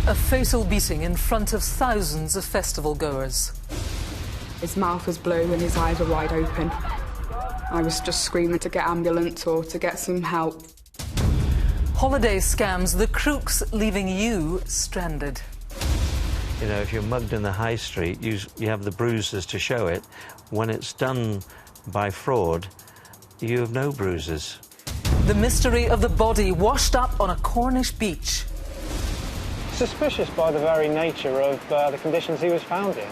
A fatal beating in front of thousands of festival goers. His mouth was blue and his eyes were wide open. I was just screaming to get ambulance or to get some help. Holiday scams, the crooks leaving you stranded. You know, if you're mugged in the high street, you have the bruises to show it. When it's done by fraud, you have no bruises. The mystery of the body washed up on a Cornish beach. Suspicious by the very nature of the conditions he was found in.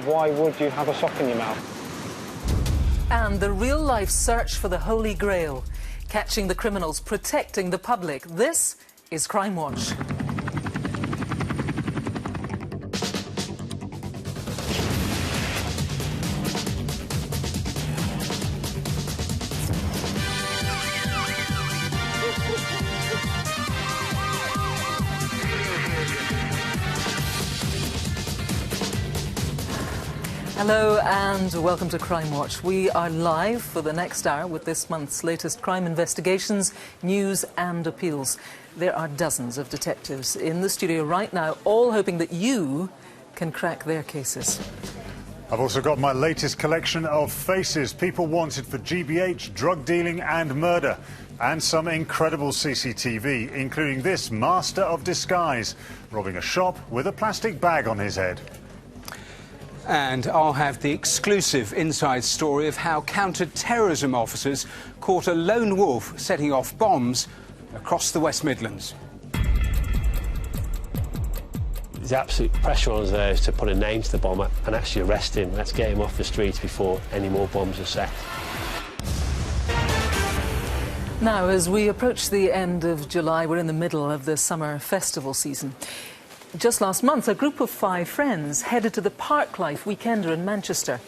Why would you have a sock in your mouth? And the real-life search for the Holy Grail. Catching the criminals, protecting the public. This is Crimewatch. Hello and welcome to Crimewatch. We are live for the next hour with this month's latest crime investigations, news and appeals. There are dozens of detectives in the studio right now, all hoping that you can crack their cases. I've also got my latest collection of faces, people wanted for GBH, drug dealing and murder. And some incredible CCTV, including this master of disguise, robbing a shop with a plastic bag on his head. And I'll have the exclusive inside story of how counter-terrorism officers caught a lone wolf setting off bombs across the West Midlands. The absolute pressure on us there is to put a name to the bomber and actually arrest him. Let's get him off the streets before any more bombs are set. Now, as we approach the end of July, we're in the middle of the summer festival season. Just last month, a group of 5 friends headed to the Parklife Weekender in Manchester,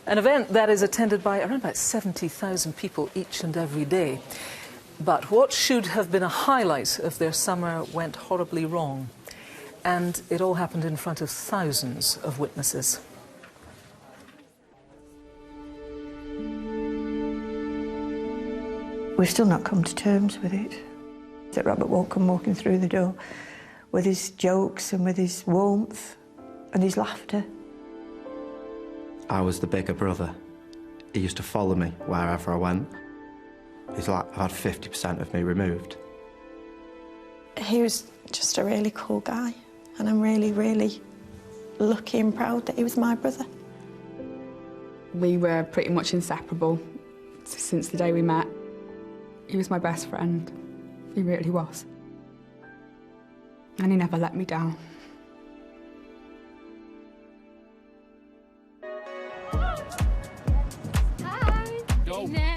an event that is attended by around about 70,000 people each and every day. But what should have been a highlight of their summer went horribly wrong, and it all happened in front of thousands of witnesses. We've still not come to terms with it. That Robert won't come walking through the door with his jokes and with his warmth and his laughter. I was the bigger brother. He used to follow me wherever I went. He's like, I've had 50% of me removed. He was just a really cool guy, and I'm really, really lucky and proud that he was my brother. We were pretty much inseparable since the day we met. He was my best friend. He really was. And he never let me down.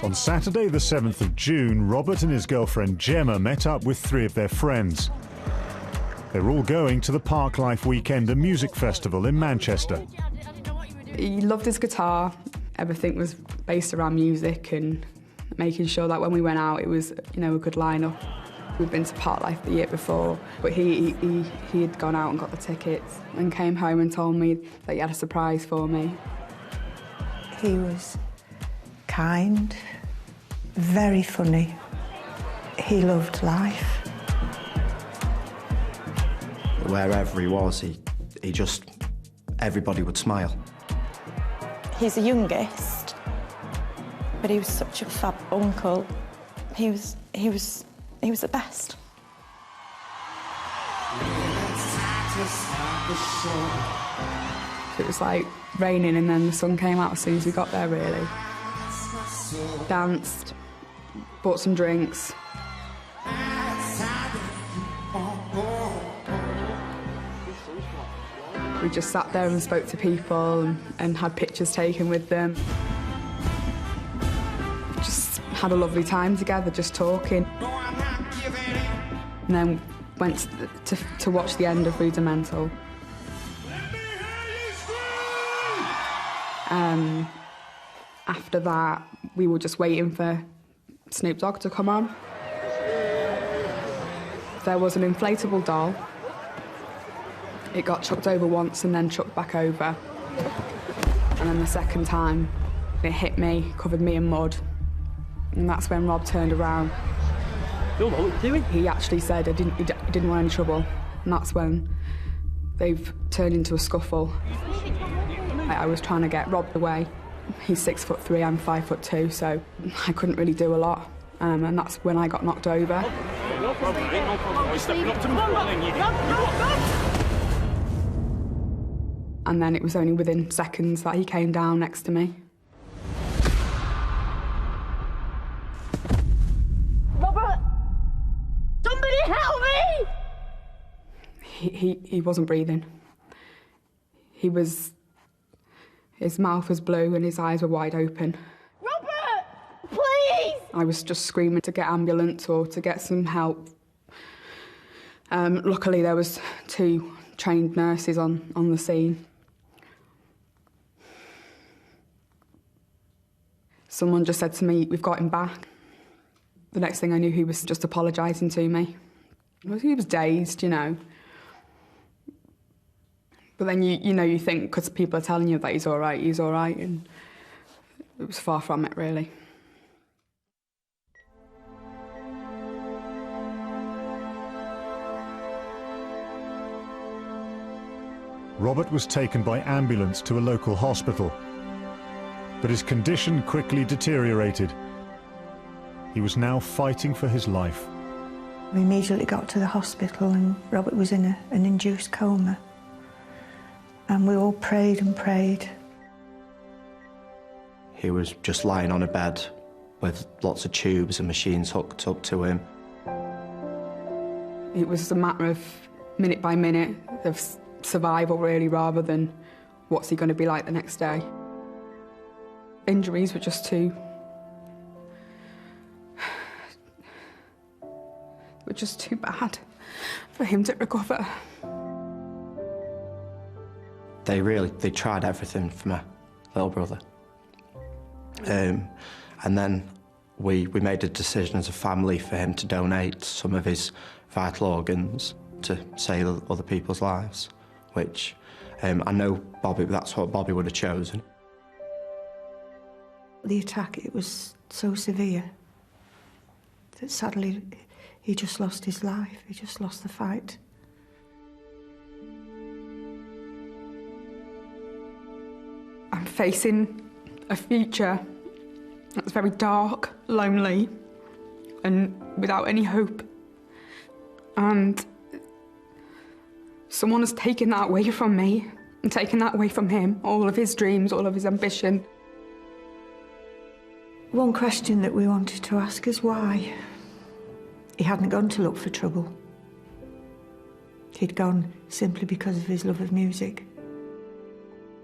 On Saturday, the 7th of June, Robert and his girlfriend Gemma met up with 3 of their friends. They were all going to the Parklife Weekender music festival in Manchester. He loved his guitar. Everything was based around music and making sure that when we went out, it was, you know, a good lineup. We'd been to Parklife the year before, but he had gone out and got the tickets and came home and told me that he had a surprise for me. He was kind, very funny. He loved life. Wherever he was, he just, everybody would smile. He's the youngest, but he was such a fab uncle. He was the best. It was like raining and then the sun came out as soon as we got there, really. Danced, bought some drinks. We just sat there and spoke to people and had pictures taken with them. Just had a lovely time together, just talking. And then went to watch the end of Rudimental. After that, we were just waiting for Snoop Dogg to come on. There was an inflatable doll. It got chucked over once and then chucked back over. And then the second time, it hit me, covered me in mud. And that's when Rob turned around. What are you doing? He actually said he didn't want any trouble. and that's when they've turned into a scuffle. I was trying to get Rob away. He's 6'3", I'm 5'2", so I couldn't really do a lot, and that's when I got knocked over. And then it was only within seconds that he came down next to me. Robert! Somebody help me! He wasn't breathing. His mouth was blue and his eyes were wide open. Robert! Please! I was just screaming to get ambulance or to get some help. Luckily there was 2 trained nurses on the scene. Someone just said to me, "We've got him back." The next thing I knew, he was just apologising to me. He was dazed, you know. But then you think, because people are telling you that he's all right, and it was far from it, really. Robert was taken by ambulance to a local hospital, but his condition quickly deteriorated. He was now fighting for his life. We immediately got to the hospital and Robert was in an induced coma. And we all prayed and prayed. He was just lying on a bed with lots of tubes and machines hooked up to him. It was a matter of minute by minute of survival, really, rather than what's he going to be like the next day. Injuries were just too bad for him to recover. They tried everything for my little brother. And then we made a decision as a family for him to donate some of his vital organs to save other people's lives, which I know that's what Bobby would have chosen. The attack, it was so severe that sadly he just lost his life, he just lost the fight. I'm facing a future that's very dark, lonely, and without any hope. And someone has taken that away from me and taken that away from him, all of his dreams, all of his ambition. One question that we wanted to ask is why. He hadn't gone to look for trouble. He'd gone simply because of his love of music.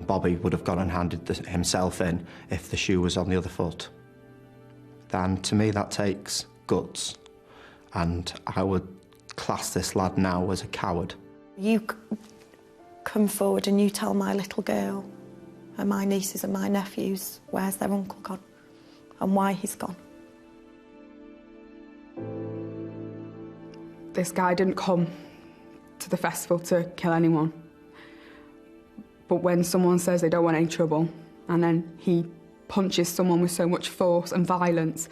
Bobby would have gone and handed himself in if the shoe was on the other foot. And to me, that takes guts. And I would class this lad now as a coward. You come forward and you tell my little girl and my nieces and my nephews where's their uncle gone and why he's gone. This guy didn't come to the festival to kill anyone. But when someone says they don't want any trouble, and then he punches someone with so much force and violence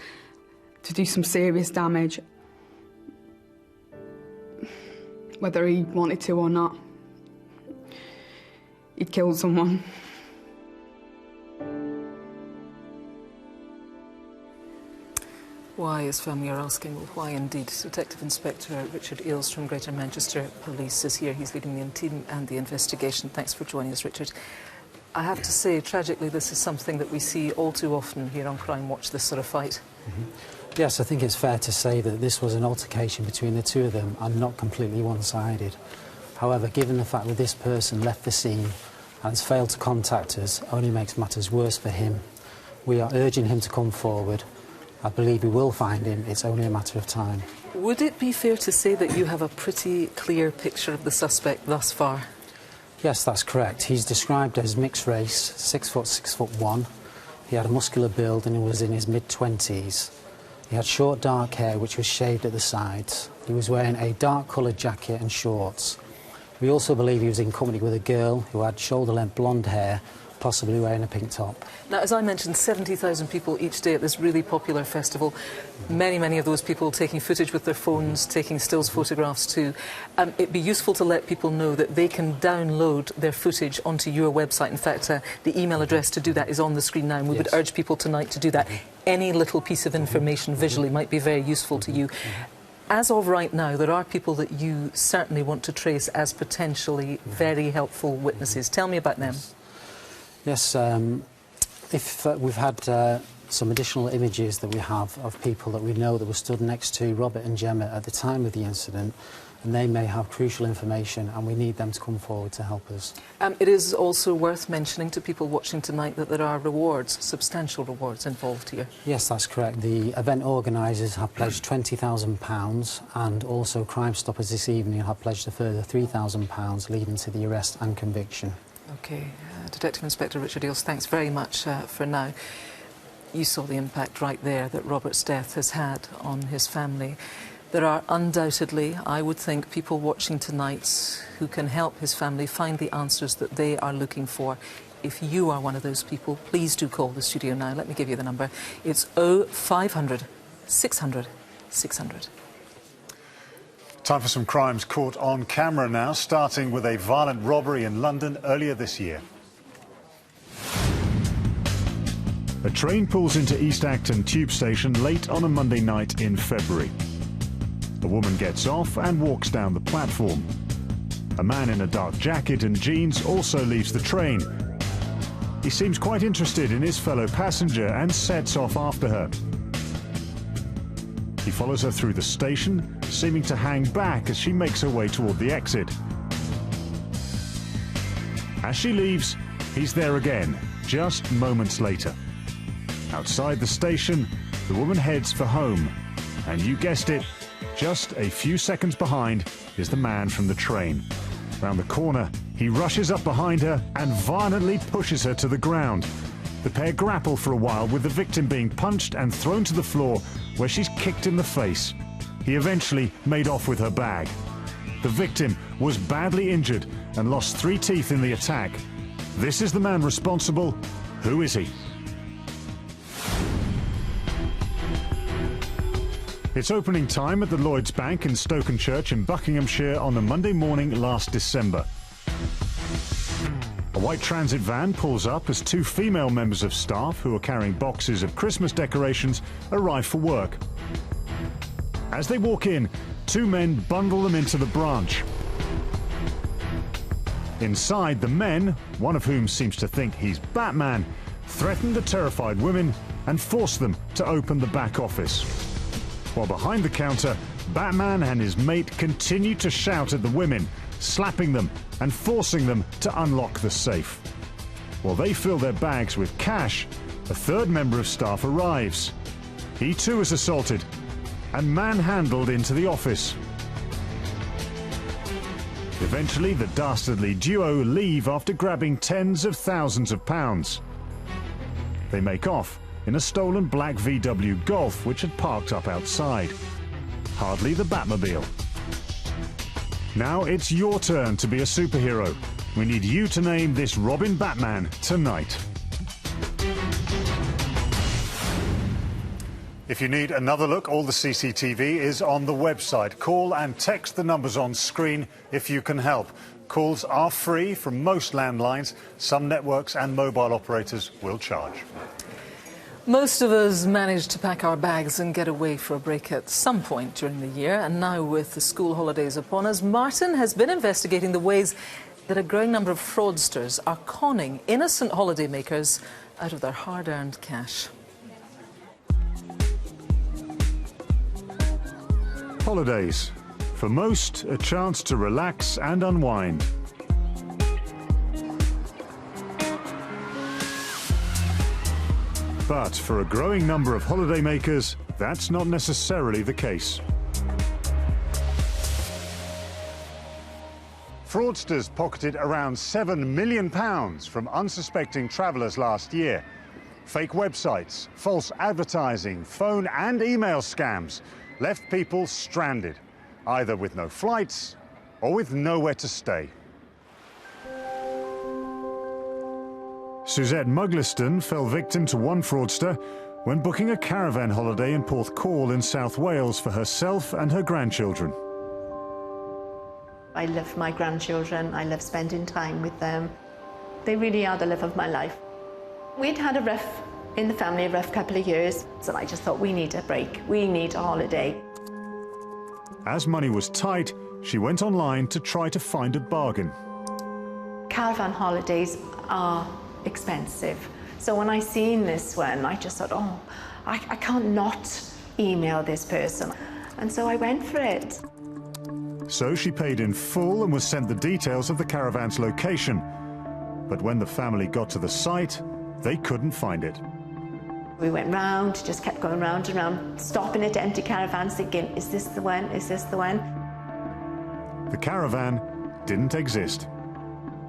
to do some serious damage, whether he wanted to or not, he'd killed someone. Why, as family are asking, well, why indeed? Detective Inspector Richard Eales from Greater Manchester Police is here. He's leading the team and the investigation. Thanks for joining us, Richard. I have to say, tragically, this is something that we see all too often here on Crimewatch, this sort of fight. Yes, I think it's fair to say that this was an altercation between the two of them and not completely one-sided. However, given the fact that this person left the scene and has failed to contact us, only makes matters worse for him. We are urging him to come forward. I believe we will find him. It's only a matter of time. Would it be fair to say that you have a pretty clear picture of the suspect thus far? Yes, that's correct. He's described as mixed race, 6 foot, 6'1". He had a muscular build and he was in his mid-20s. He had short, dark hair which was shaved at the sides. He was wearing a dark-coloured jacket and shorts. We also believe he was in company with a girl who had shoulder-length blonde hair possibly wearing a pink top. Now, as I mentioned, 70,000 people each day at this really popular festival. Many of those people taking footage with their phones, taking stills photographs too. It'd be useful to let people know that they can download their footage onto your website. In fact, the email address to do that is on the screen now, and we would urge people tonight to do that. Any little piece of information visually might be very useful to you. As of right now, there are people that you certainly want to trace as potentially very helpful witnesses. Tell me about them. Yes, if we've had some additional images that we have of people that we know that were stood next to Robert and Gemma at the time of the incident, and they may have crucial information, and we need them to come forward to help us. It is also worth mentioning to people watching tonight that there are rewards, substantial rewards involved here. Yes, that's correct. The event organisers have pledged £20,000, and also Crime Stoppers this evening have pledged a further £3,000, leading to the arrest and conviction. OK. Detective Inspector Richard Eales, thanks very much for now. You saw the impact right there that Robert's death has had on his family. There are undoubtedly, I would think, people watching tonight who can help his family find the answers that they are looking for. If you are one of those people, please do call the studio now. Let me give you the number. It's 0500 600 600. Time for some crimes caught on camera now, starting with a violent robbery in London earlier this year. A train pulls into East Acton tube station late on a Monday night in February. The woman gets off and walks down the platform. A man in a dark jacket and jeans also leaves the train. He seems quite interested in his fellow passenger and sets off after her. He follows her through the station, seeming to hang back as she makes her way toward the exit. As she leaves, he's there again, just moments later. Outside the station, the woman heads for home. And you guessed it, just a few seconds behind is the man from the train. Round the corner, he rushes up behind her and violently pushes her to the ground. The pair grapple for a while, with the victim being punched and thrown to the floor, where she's kicked in the face. He eventually made off with her bag. The victim was badly injured and lost 3 teeth in the attack. This is the man responsible. Who is he? It's opening time at the Lloyds Bank in Stokenchurch in Buckinghamshire on a Monday morning last December. A white transit van pulls up as 2 female members of staff who are carrying boxes of Christmas decorations arrive for work. As they walk in, 2 men bundle them into the branch. Inside, the men, one of whom seems to think he's Batman, threaten the terrified women and force them to open the back office. While behind the counter, Batman and his mate continue to shout at the women, slapping them and forcing them to unlock the safe. While they fill their bags with cash, a 3rd member of staff arrives. He too is assaulted and manhandled into the office. Eventually, the dastardly duo leave after grabbing tens of thousands of pounds. They make off in a stolen black VW Golf which had parked up outside. Hardly the Batmobile. Now it's your turn to be a superhero. We need you to name this Robin Batman tonight. If you need another look, all the CCTV is on the website. Call and text the numbers on screen if you can help. Calls are free from most landlines. Some networks and mobile operators will charge. Most of us manage to pack our bags and get away for a break at some point during the year. And now, with the school holidays upon us, Martin has been investigating the ways that a growing number of fraudsters are conning innocent holidaymakers out of their hard-earned cash. Holidays. For most, a chance to relax and unwind. But for a growing number of holidaymakers, that's not necessarily the case. Fraudsters pocketed around £7 million from unsuspecting travellers last year. Fake websites, false advertising, phone and email scams left people stranded, either with no flights or with nowhere to stay. Suzette Mugliston fell victim to one fraudster when booking a caravan holiday in Porthcawl in South Wales for herself and her grandchildren. I love my grandchildren, I love spending time with them. They really are the love of my life. We'd had a rough couple of years, so I just thought we need a break, we need a holiday. As money was tight, she went online to try to find a bargain. Caravan holidays are expensive. So when I seen this one, I just thought, oh, I can't not email this person. And so I went for it. So she paid in full and was sent the details of the caravan's location. But when the family got to the site, they couldn't find it. We went round, just kept going round and round, stopping at empty caravans thinking, is this the one, is this the one? The caravan didn't exist.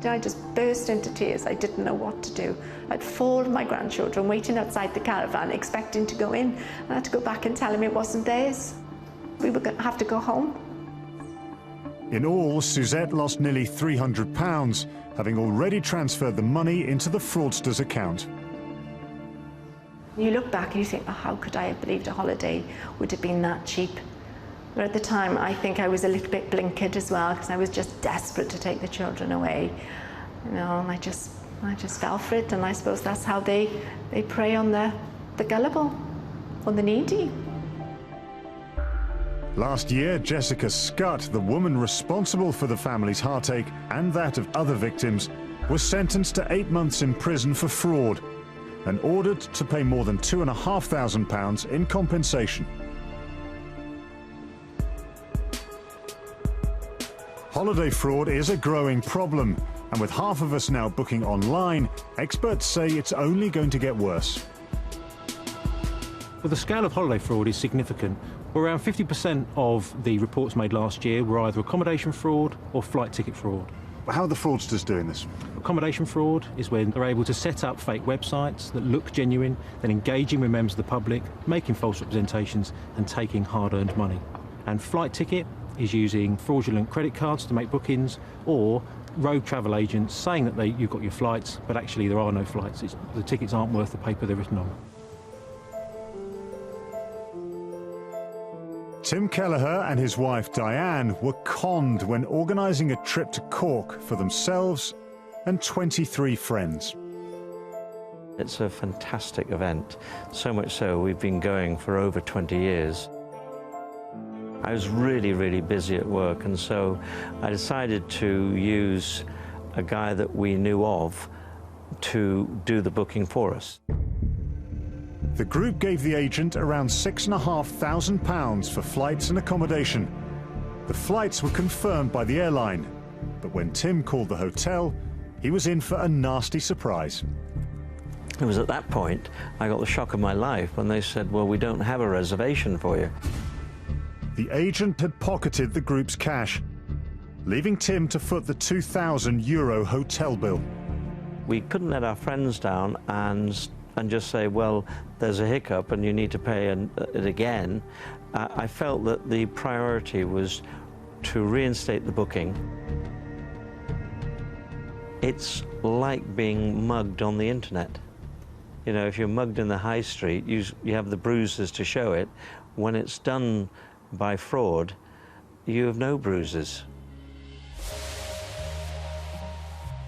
I just burst into tears. I didn't know what to do. I had 4 of my grandchildren waiting outside the caravan, expecting to go in. I had to go back and tell them it wasn't theirs. We were going to have to go home. In all, Suzette lost nearly £300, having already transferred the money into the fraudster's account. You look back and you think, oh, how could I have believed a holiday would have been that cheap? But at the time, I think I was a little bit blinkered as well, because I was just desperate to take the children away. You know, and I just fell for it, and I suppose that's how they prey on the gullible, on the needy. Last year, Jessica Scott, the woman responsible for the family's heartache and that of other victims, was sentenced to 8 months in prison for fraud and ordered to pay more than £2,500 in compensation. Holiday fraud is a growing problem, and with half of us now booking online, experts say it's only going to get worse. Well, the scale of holiday fraud is significant. Around 50% of the reports made last year were either accommodation fraud or flight ticket fraud. How are the fraudsters doing this? Accommodation fraud is when they're able to set up fake websites that look genuine, then engaging with members of the public, making false representations and taking hard-earned money. And flight ticket is using fraudulent credit cards to make bookings, or rogue travel agents saying that you've got your flights, but actually there are no flights. The tickets aren't worth the paper they're written on. Tim Kelleher and his wife Diane were conned when organising a trip to Cork for themselves and 23 friends. It's a fantastic event, so much so we've been going for over 20 years. I was really, really busy at work, and so I decided to use a guy that we knew of to do the booking for us. The group gave the agent around £6,500 for flights and accommodation. The flights were confirmed by the airline, but when Tim called the hotel, he was in for a nasty surprise. It was at that point I got the shock of my life when they said, well, we don't have a reservation for you. The agent had pocketed the group's cash, leaving Tim to foot the €2,000 hotel bill. We couldn't let our friends down and just say, well, there's a hiccup and you need to pay it again. I felt that the priority was to reinstate the booking. It's like being mugged on the internet. You know, if you're mugged in the high street, you have the bruises to show it. When it's done by fraud, you have no bruises.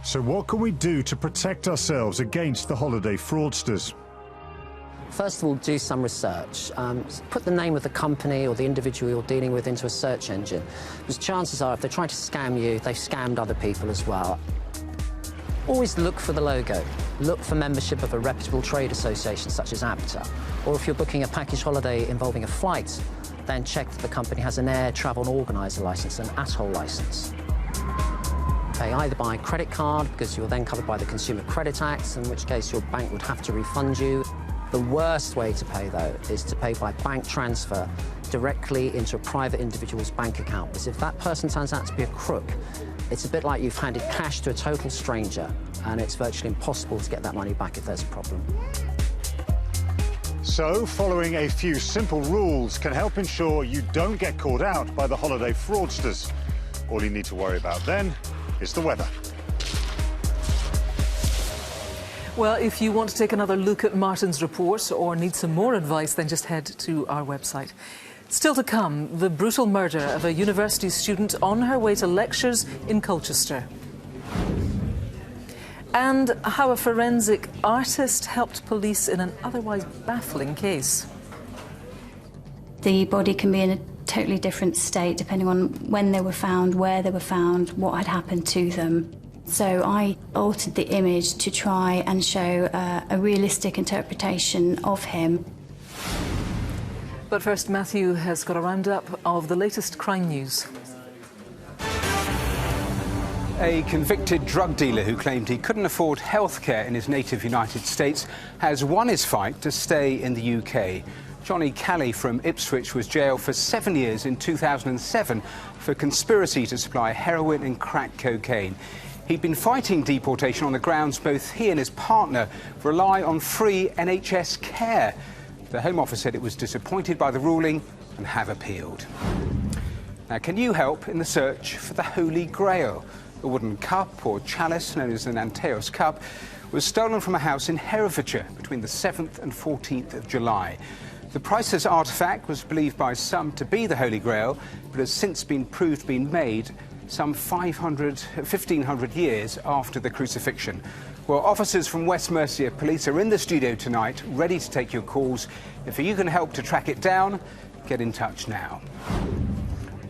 So what can we do to protect ourselves against the holiday fraudsters? First of all, do some research. Put the name of the company or the individual you're dealing with into a search engine, because chances are if they're trying to scam you, they've scammed other people as well. Always look for the logo. Look for membership of a reputable trade association such as APTA. Or if you're booking a package holiday involving a flight, then check that the company has an air travel organiser licence, an ATOL licence. Pay either by credit card, because you're then covered by the Consumer Credit Act, in which case your bank would have to refund you. The worst way to pay, though, is to pay by bank transfer directly into a private individual's bank account, because if that person turns out to be a crook, it's a bit like you've handed cash to a total stranger, and it's virtually impossible to get that money back if there's a problem. So, following a few simple rules can help ensure you don't get caught out by the holiday fraudsters. All you need to worry about then is the weather. Well, if you want to take another look at Martin's report or need some more advice, then just head to our website. Still to come, the brutal murder of a university student on her way to lectures in Colchester. And how a forensic artist helped police in an otherwise baffling case. The body can be in a totally different state depending on when they were found, where they were found, what had happened to them. So I altered the image to try and show a realistic interpretation of him. But first, Matthew has got a roundup of the latest crime news. A convicted drug dealer who claimed he couldn't afford healthcare in his native United States has won his fight to stay in the UK. Johnny Calley from Ipswich was jailed for 7 years in 2007 for conspiracy to supply heroin and crack cocaine. He'd been fighting deportation on the grounds both he and his partner rely on free NHS care. The Home Office said it was disappointed by the ruling and have appealed. Now, can you help in the search for the Holy Grail? A wooden cup or chalice known as the Nanteos Cup was stolen from a house in Herefordshire between the 7th and 14th of July. The priceless artefact was believed by some to be the Holy Grail, but has since been proved to be made some 1,500 years after the crucifixion. Well, officers from West Mercia Police are in the studio tonight, ready to take your calls. If you can help to track it down, get in touch now.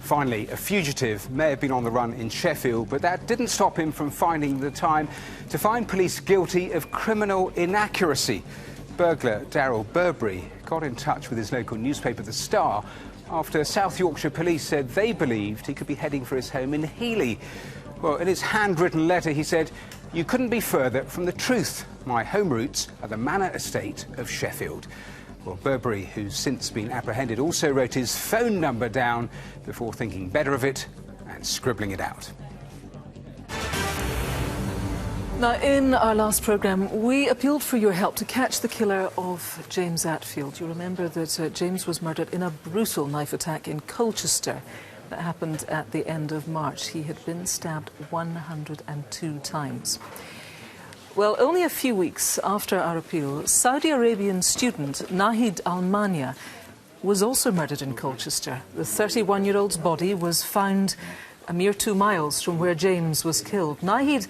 Finally, a fugitive may have been on the run in Sheffield, but that didn't stop him from finding the time to find police guilty of criminal inaccuracy. Burglar Daryl Burberry got in touch with his local newspaper, The Star, after South Yorkshire Police said they believed he could be heading for his home in Heeley. Well, in his handwritten letter, he said, "You couldn't be further from the truth. My home roots are the manor estate of Sheffield." Well, Burberry, who's since been apprehended, also wrote his phone number down before thinking better of it and scribbling it out. Now, in our last programme, we appealed for your help to catch the killer of James Atfield. You remember that James was murdered in a brutal knife attack in Colchester that happened at the end of March. He had been stabbed 102 times. Well, only a few weeks after our appeal, Saudi Arabian student Nahid Al-Mania was also murdered in Colchester. The 31-year-old's body was found a mere 2 miles from where James was killed. Nahid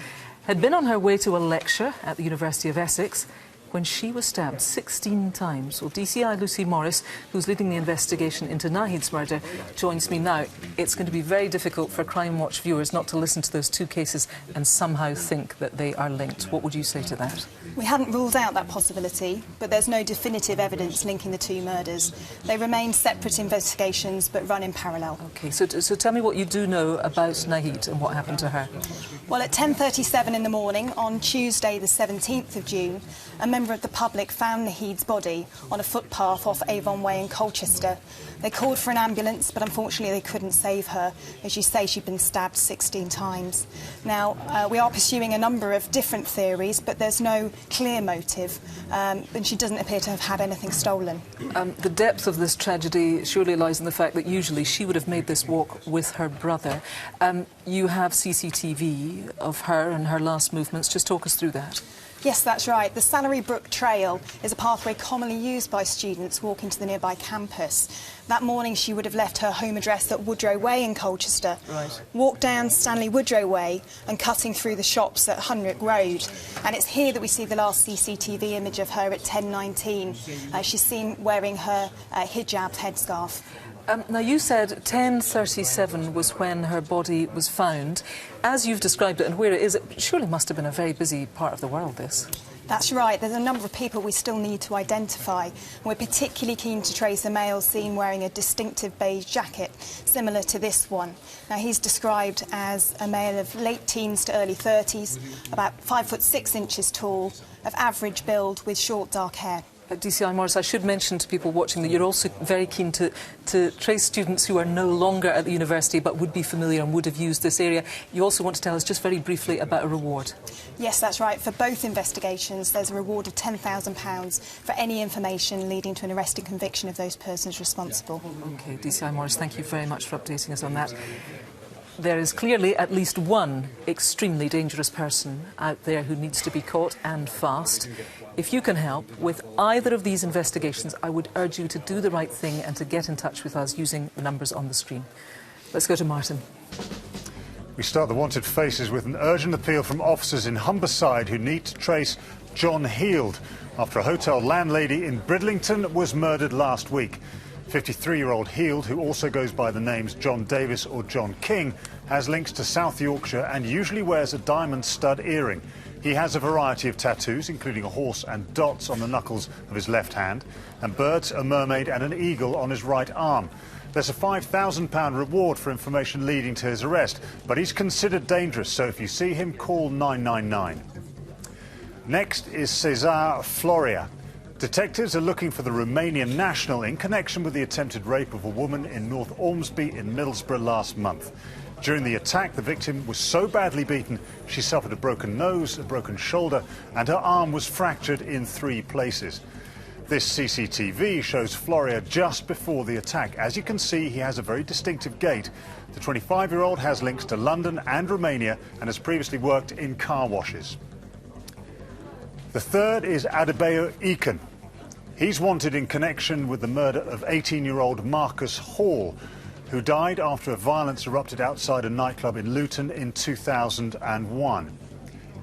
had been on her way to a lecture at the University of Essex when she was stabbed 16 times. Well, DCI Lucy Morris, who's leading the investigation into Nahid's murder, joins me now. It's going to be very difficult for Crimewatch viewers not to listen to those two cases and somehow think that they are linked. What would you say to that? We hadn't ruled out that possibility, but there's no definitive evidence linking the two murders. They remain separate investigations, but run in parallel. OK, so tell me what you do know about Nahid and what happened to her. Well, at 10:37 in the morning on Tuesday, the 17th of June, a member of the public found Nahid's body on a footpath off Avon Way in Colchester. They called for an ambulance, but unfortunately they couldn't save her. As you say, she'd been stabbed 16 times. Now, we are pursuing a number of different theories, but there's no clear motive, and she doesn't appear to have had anything stolen. The depth of this tragedy surely lies in the fact that usually she would have made this walk with her brother. You have CCTV of her and her last movements. Just talk us through that. Yes, that's right. The Salary Brook Trail is a pathway commonly used by students walking to the nearby campus. That morning she would have left her home address at Woodrow Way in Colchester, walked down Stanley Woodrow Way and cutting through the shops at Hunrick Road. And it's here that we see the last CCTV image of her at 10:19. She's seen wearing her hijab headscarf. Now, you said 10:37 was when her body was found. As you've described it and where it is, it surely must have been a very busy part of the world, this. That's right. There's a number of people we still need to identify. We're particularly keen to trace a male seen wearing a distinctive beige jacket, similar to this one. Now, he's described as a male of late teens to early 30s, about 5'6" tall, of average build with short dark hair. DCI Morris, I should mention to people watching that you're also very keen to trace students who are no longer at the university but would be familiar and would have used this area. You also want to tell us just very briefly about a reward. Yes, that's right. For both investigations, there's a reward of £10,000 for any information leading to an arrest and conviction of those persons responsible. OK, DCI Morris, thank you very much for updating us on that. There is clearly at least one extremely dangerous person out there who needs to be caught, and fast. If you can help with either of these investigations, I would urge you to do the right thing and to get in touch with us using the numbers on the screen. Let's go to Martin. We start the Wanted Faces with an urgent appeal from officers in Humberside who need to trace John Heald after a hotel landlady in Bridlington was murdered last week. 53-year-old Heald, who also goes by the names John Davis or John King, has links to South Yorkshire and usually wears a diamond stud earring. He has a variety of tattoos, including a horse and dots on the knuckles of his left hand, and birds, a mermaid and an eagle on his right arm. There's a £5,000 reward for information leading to his arrest, but he's considered dangerous, so if you see him, call 999. Next is Cesar Florea. Detectives are looking for the Romanian national in connection with the attempted rape of a woman in North Ormsby in Middlesbrough last month. During the attack, the victim was so badly beaten she suffered a broken nose, a broken shoulder, and her arm was fractured in 3 places. This CCTV shows Florea just before the attack. As you can see, he has a very distinctive gait. The 25-year-old has links to London and Romania and has previously worked in car washes. The third is Adebayo Ekan. He's wanted in connection with the murder of 18-year-old Marcus Hall, who died after a violence erupted outside a nightclub in Luton in 2001.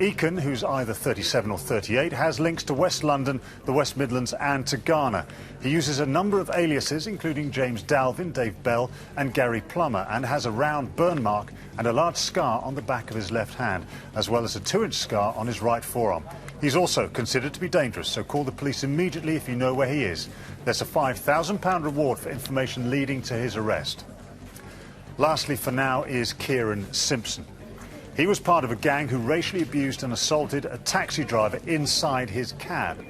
Ekan, who's either 37 or 38, has links to West London, the West Midlands and to Ghana. He uses a number of aliases, including James Dalvin, Dave Bell and Gary Plummer, and has a round burn mark and a large scar on the back of his left hand, as well as a 2-inch scar on his right forearm. He's also considered to be dangerous, so call the police immediately if you know where he is. There's a £5,000 reward for information leading to his arrest. Lastly for now is Kieran Simpson. He was part of a gang who racially abused and assaulted a taxi driver inside his cab.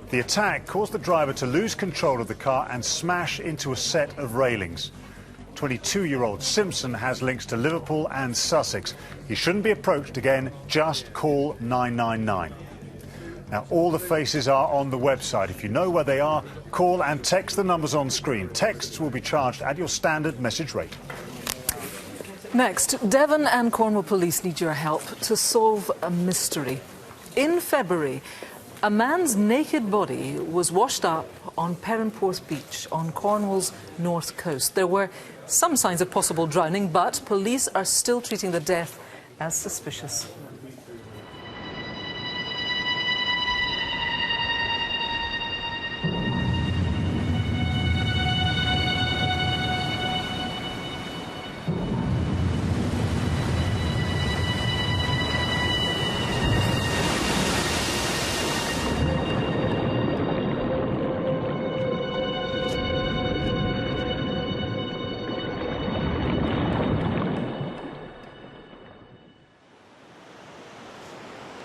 The attack caused the driver to lose control of the car and smash into a set of railings. 22-year-old Simpson has links to Liverpool and Sussex. He shouldn't be approached again, just call 999. Now, all the faces are on the website. If you know where they are, call and text the numbers on screen. Texts will be charged at your standard message rate. Next, Devon and Cornwall police need your help to solve a mystery. In February, a man's naked body was washed up on Perranporth Beach on Cornwall's north coast. There were some signs of possible drowning, but police are still treating the death as suspicious.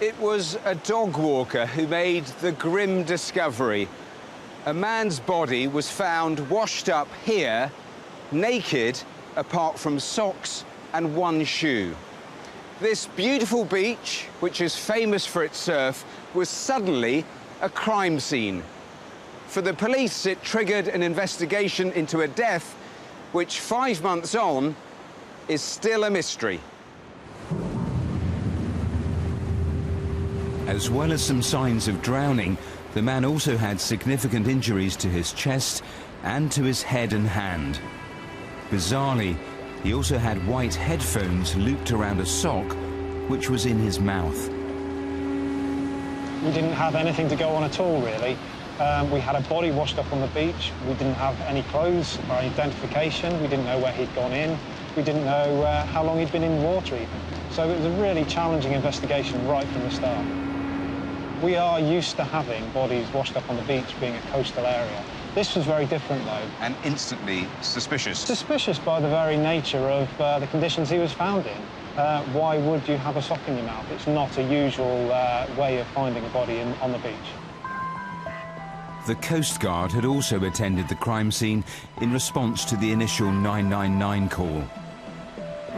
It was a dog walker who made the grim discovery. A man's body was found washed up here, naked, apart from socks and 1 shoe. This beautiful beach, which is famous for its surf, was suddenly a crime scene. For the police, it triggered an investigation into a death which 5 months on is still a mystery. As well as some signs of drowning, the man also had significant injuries to his chest and to his head and hand. Bizarrely, he also had white headphones looped around a sock, which was in his mouth. We didn't have anything to go on at all, really. We had a body washed up on the beach. We didn't have any clothes or identification. We didn't know where he'd gone in. We didn't know how long he'd been in the water even. So it was a really challenging investigation right from the start. We are used to having bodies washed up on the beach being a coastal area. This was very different, though. And instantly suspicious. Suspicious by the very nature of the conditions he was found in. Why would you have a sock in your mouth? It's not a usual way of finding a body on the beach. The Coast Guard had also attended the crime scene in response to the initial 999 call.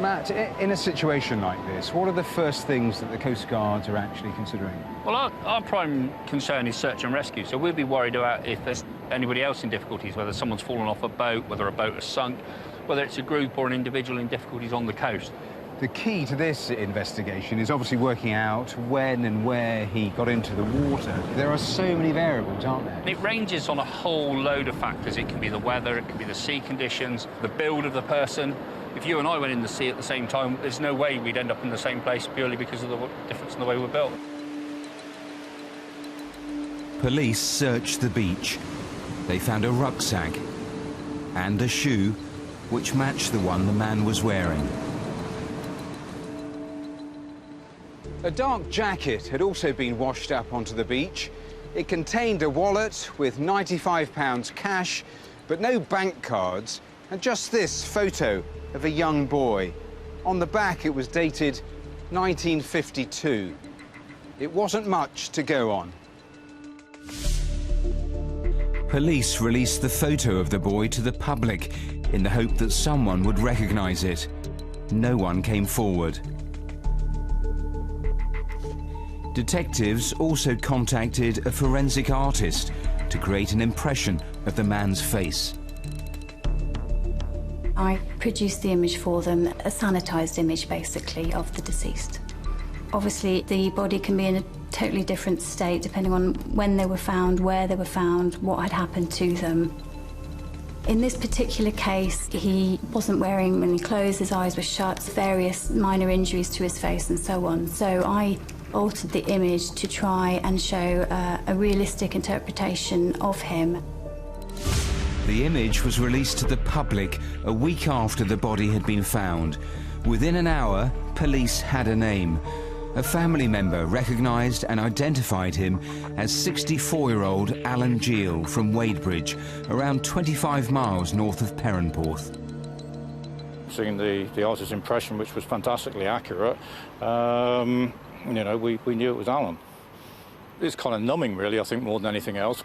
Matt, in a situation like this, what are the first things that the Coast Guards are actually considering? Well, our prime concern is search and rescue, so we'll be worried about if there's anybody else in difficulties, whether someone's fallen off a boat, whether a boat has sunk, whether it's a group or an individual in difficulties on the coast. The key to this investigation is obviously working out when and where he got into the water. There are so many variables, aren't there? It ranges on a whole load of factors. It can be the weather, it can be the sea conditions, the build of the person. If you and I went in the sea at the same time, there's no way we'd end up in the same place purely because of the difference in the way we're built. Police searched the beach. They found a rucksack and a shoe which matched the one the man was wearing. A dark jacket had also been washed up onto the beach. It contained a wallet with £95 cash, but no bank cards, and just this photo of a young boy. On the back, it was dated 1952. It wasn't much to go on. Police released the photo of the boy to the public in the hope that someone would recognise it. No one came forward. Detectives also contacted a forensic artist to create an impression of the man's face. I produced the image for them, a sanitised image basically of the deceased. Obviously the body can be in a totally different state depending on when they were found, where they were found, what had happened to them. In this particular case, he wasn't wearing any clothes, his eyes were shut, various minor injuries to his face and so on. So I altered the image to try and show a realistic interpretation of him. The image was released to the public a week after the body had been found. Within an hour, police had a name. A family member recognised and identified him as 64-year-old Alan Geel from Wadebridge, around 25 miles north of Perranporth. Seeing the artist's impression, which was fantastically accurate, you know, we knew it was Alan. It's kind of numbing, really, I think, more than anything else.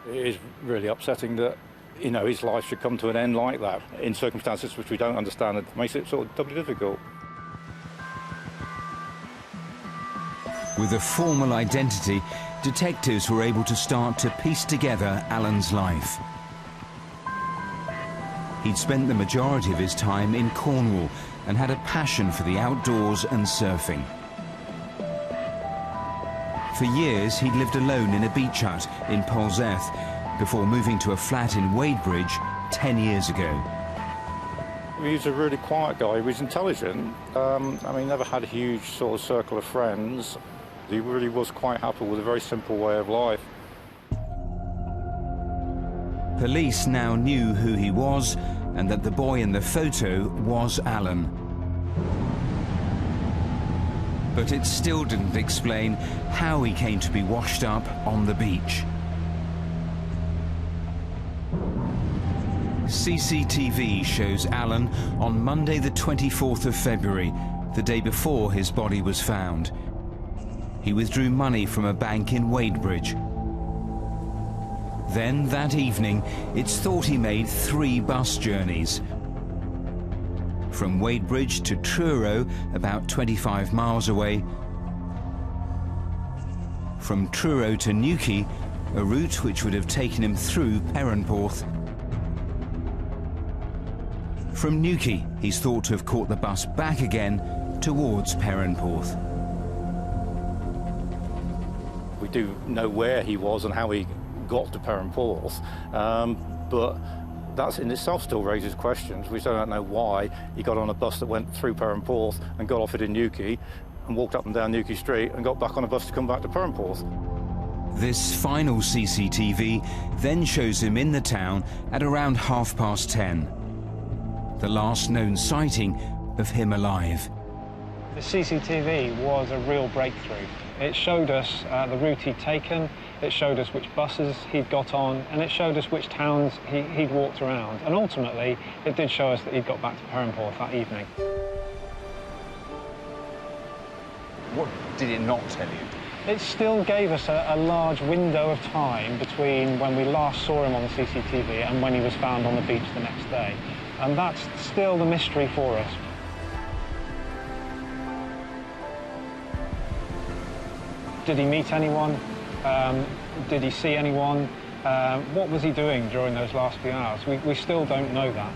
It is really upsetting that, you know, his life should come to an end like that, in circumstances which we don't understand. It makes it sort of doubly difficult. With a formal identity, detectives were able to start to piece together Alan's life. He'd spent the majority of his time in Cornwall and had a passion for the outdoors and surfing. For years, he'd lived alone in a beach hut in Polzeath before moving to a flat in Wadebridge 10 years ago. He was a really quiet guy. He was intelligent. I mean, never had a huge sort of circle of friends. He really was quite happy with a very simple way of life. Police now knew who he was and that the boy in the photo was Alan. But it still didn't explain how he came to be washed up on the beach. CCTV shows Alan on Monday the 24th of February, the day before his body was found. He withdrew money from a bank in Wadebridge. Then, that evening, it's thought he made 3 bus journeys. From Wadebridge to Truro, about 25 miles away. From Truro to Newquay, a route which would have taken him through Perranporth. From Newquay, he's thought to have caught the bus back again towards Perranporth. We do know where he was and how he got to Perranporth, but that in itself still raises questions. We still don't know why he got on a bus that went through Perranporth and got off it in Newquay and walked up and down Newquay Street and got back on a bus to come back to Perranporth. This final CCTV then shows him in the town at around 10:30. The last known sighting of him alive. The CCTV was a real breakthrough. It showed us the route he'd taken, it showed us which buses he'd got on, and it showed us which towns he'd walked around. And ultimately, it did show us that he'd got back to Perranporth that evening. What did it not tell you? It still gave us a large window of time between when we last saw him on the CCTV and when he was found on the beach the next day. And that's still the mystery for us. Did he meet anyone? Did he see anyone? What was he doing during those last few hours? We still don't know that.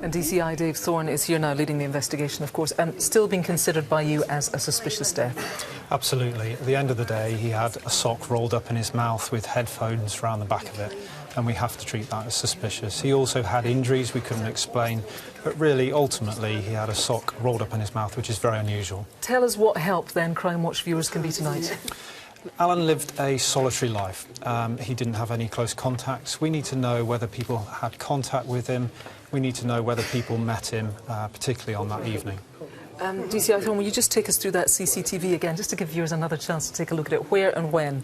And DCI Dave Thorne is here now leading the investigation, of course, and still being considered by you as a suspicious death. Absolutely. At the end of the day, he had a sock rolled up in his mouth with headphones around the back of it, and we have to treat that as suspicious. He also had injuries we couldn't explain, but really, ultimately, he had a sock rolled up in his mouth, which is very unusual. Tell us what help, then, Crimewatch viewers can be tonight. Alan lived a solitary life. He didn't have any close contacts. We need to know whether people had contact with him. We need to know whether people met him, particularly on that evening. DCI Thorne, will you just take us through that CCTV again, just to give viewers another chance to take a look at it? Where and when?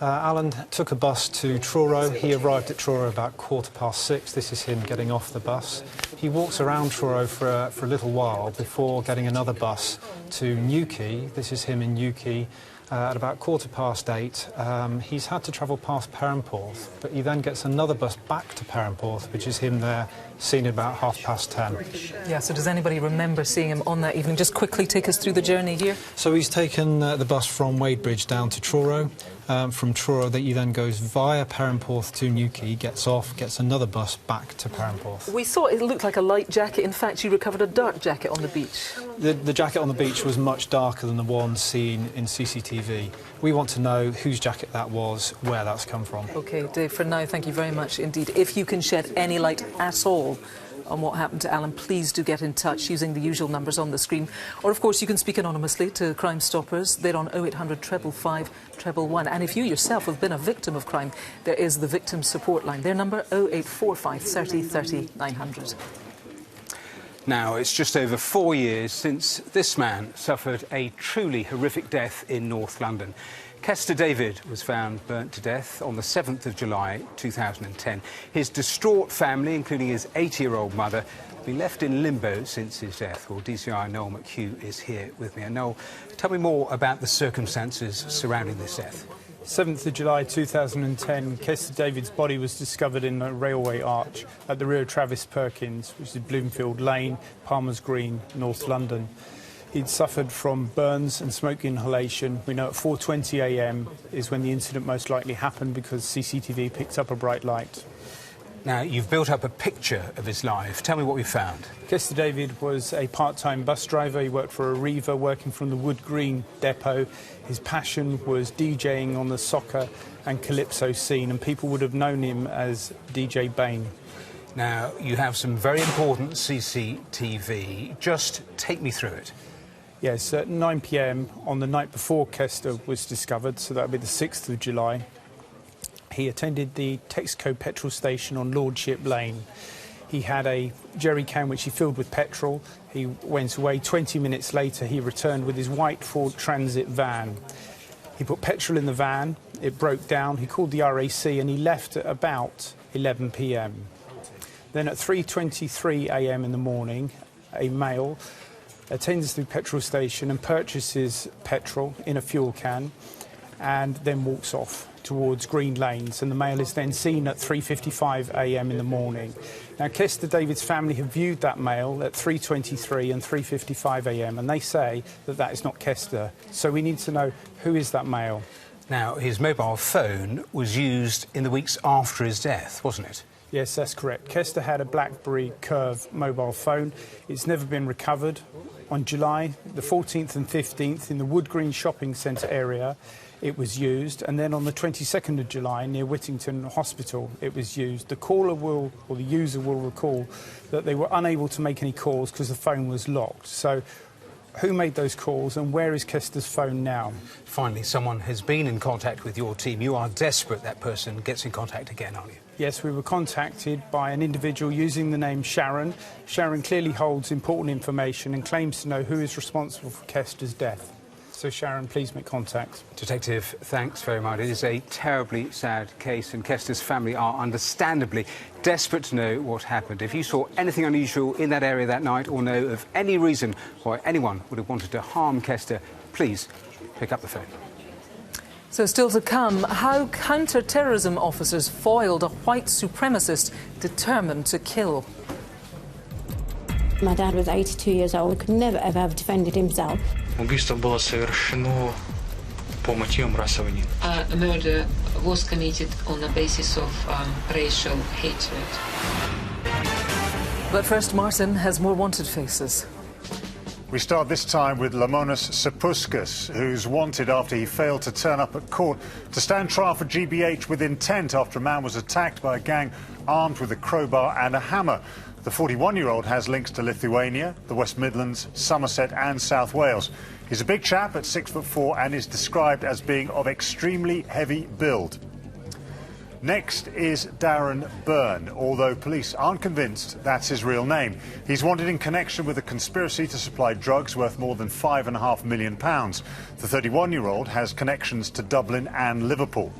Alan took a bus to Truro. He arrived at Truro about 6:15. This is him getting off the bus. He walks around Truro for a little while before getting another bus to Newquay. This is him in Newquay. At about 8:15, he's had to travel past Perranporth, but he then gets another bus back to Perranporth, which is him there, seen at about 10:30. Yeah, so does anybody remember seeing him on that evening? Just quickly take us through the journey here. So he's taken the bus from Wadebridge down to Truro. From Truro, that he then goes via Perranporth to Newquay, gets off, gets another bus back to Perranporth. We thought it looked like a light jacket. In fact, you recovered a dark jacket on the beach. The jacket on the beach was much darker than the one seen in CCTV. We want to know whose jacket that was, where that's come from. OK, Dave, for now, thank you very much indeed. If you can shed any light at all on what happened to Alan, please do get in touch using the usual numbers on the screen. Or, of course, you can speak anonymously to Crime Stoppers. They're on 0800 555 111. And if you yourself have been a victim of crime, there is the Victim Support Line. Their number, 0845 30 30 900. Now, it's just over 4 years since this man suffered a truly horrific death in North London. Kester David was found burnt to death on the 7th of July 2010. His distraught family, including his 80-year-old mother, have been left in limbo since his death. Well, DCI Noel McHugh is here with me. And Noel, tell me more about the circumstances surrounding this death. 7th of July 2010, Kester David's body was discovered in a railway arch at the rear of Travis Perkins, which is Bloomfield Lane, Palmer's Green, North London. He'd suffered from burns and smoke inhalation. We know at 4:20 a.m. is when the incident most likely happened because CCTV picked up a bright light. Now, you've built up a picture of his life. Tell me what you found. Kester David was a part-time bus driver. He worked for Arriva, working from the Wood Green depot. His passion was DJing on the soccer and calypso scene, and people would have known him as DJ Bain. Now, you have some very important CCTV. Just take me through it. Yes, at 9 p.m. on the night before Kester was discovered, so that would be the 6th of July, he attended the Texaco petrol station on Lordship Lane. He had a jerry can which he filled with petrol. He went away. 20 minutes later, he returned with his white Ford Transit van. He put petrol in the van, it broke down, he called the RAC and he left at about 11 p.m. Then at 3:23 a.m. in the morning, a male attends the petrol station and purchases petrol in a fuel can and then walks off towards Green Lanes, and the male is then seen at 3:55 a.m. in the morning. Now, Kester David's family have viewed that male at 3:23 and 3:55 a.m. and they say that that is not Kester. So we need to know who is that male. Now, his mobile phone was used in the weeks after his death, wasn't it? Yes, that's correct. Kester had a BlackBerry Curve mobile phone. It's never been recovered. On July the 14th and 15th in the Wood Green shopping centre area, it was used, and then on the 22nd of July near Whittington Hospital it was used. The caller will, or the user will recall that they were unable to make any calls because the phone was locked. So who made those calls and where is Kester's phone now? Finally, someone has been in contact with your team. You are desperate that person gets in contact again, aren't you? Yes, we were contacted by an individual using the name Sharon. Sharon clearly holds important information and claims to know who is responsible for Kester's death. So, Sharon, please make contact. Detective, thanks very much. It is a terribly sad case, and Kester's family are understandably desperate to know what happened. If you saw anything unusual in that area that night or know of any reason why anyone would have wanted to harm Kester, please pick up the phone. So still to come, how counter-terrorism officers foiled a white supremacist determined to kill. My dad was 82 years old, could never ever have defended himself. Убийство было совершено по мотивам расовой. A murder was committed on the basis of racial hatred. But first, Martin has more wanted faces. We start this time with Lamonas Sapuskas, who's wanted after he failed to turn up at court to stand trial for GBH with intent after a man was attacked by a gang armed with a crowbar and a hammer. The 41-year-old has links to Lithuania, the West Midlands, Somerset and South Wales. He's a big chap at 6'4" and is described as being of extremely heavy build. Next is Darren Byrne, although police aren't convinced that's his real name. He's wanted in connection with a conspiracy to supply drugs worth more than £5.5 million. The 31-year-old has connections to Dublin and Liverpool.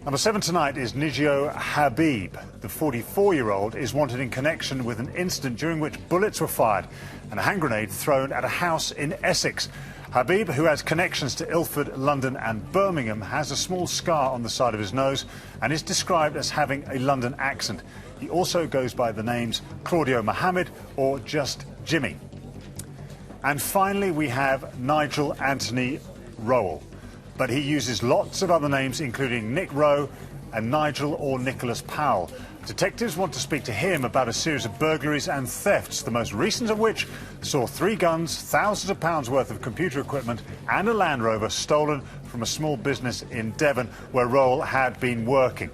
Number 7 tonight is Nijio Habib. The 44-year-old is wanted in connection with an incident during which bullets were fired and a hand grenade thrown at a house in Essex. Habib, who has connections to Ilford, London and Birmingham, has a small scar on the side of his nose and is described as having a London accent. He also goes by the names Claudio Mohammed or just Jimmy. And finally we have Nigel Anthony Rowell, but he uses lots of other names including Nick Rowe and Nigel or Nicholas Powell. Detectives want to speak to him about a series of burglaries and thefts, the most recent of which saw 3 guns, thousands of pounds worth of computer equipment and a Land Rover stolen from a small business in Devon where Rowell had been working.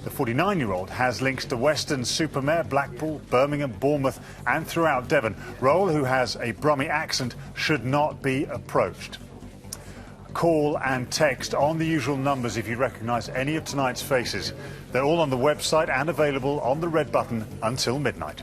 The 49-year-old has links to Weston-super-Mare, Blackpool, Birmingham, Bournemouth and throughout Devon. Rowell, who has a Brummie accent, should not be approached. Call and text on the usual numbers if you recognise any of tonight's faces. They're all on the website and available on the red button until midnight.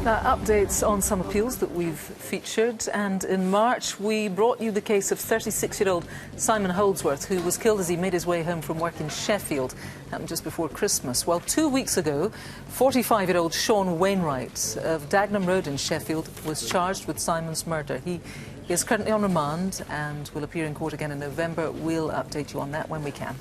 Now, updates on some appeals that we've featured, and in March we brought you the case of 36-year-old Simon Holdsworth, who was killed as he made his way home from work in Sheffield. Happened just before Christmas. Well, 2 weeks ago, 45-year-old Sean Wainwright of Dagenham Road in Sheffield was charged with Simon's murder. He is currently on remand and will appear in court again in November. We'll update you on that when we can.